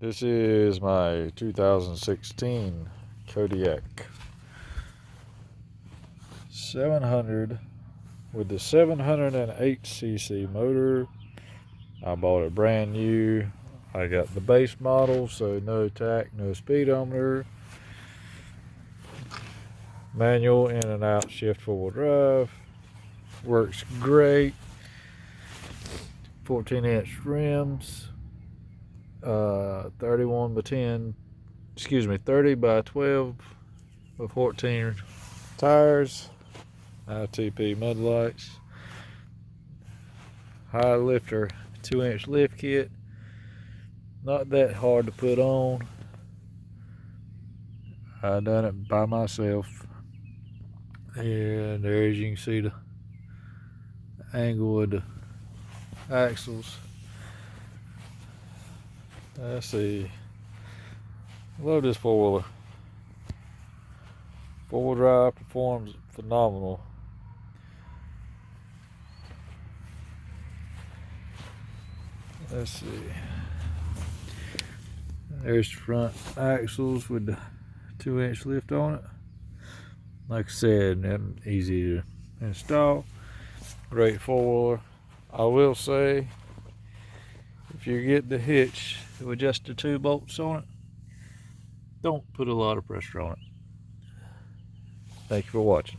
This is my 2016 Kodiak 700 with the 708cc motor. I bought it brand new. I got the base model, so no tack, no speedometer. Manual in and out shift 4-wheel drive. Works great. 14-inch rims. 30 by 12 with 14 tires, ITP mud lights, high lifter, 2-inch lift kit. Not that hard to put on. I done it by myself, and there, as you can see, the angle of the axles. Let's see. Love this four-wheeler. Four-wheel drive performs phenomenal. Let's see. There's the front axles with the 2-inch lift on it. Like I said, they're easy to install. Great four-wheeler. I will say, if you get the hitch with just the 2 bolts on it, don't put a lot of pressure on it. Thank you for watching.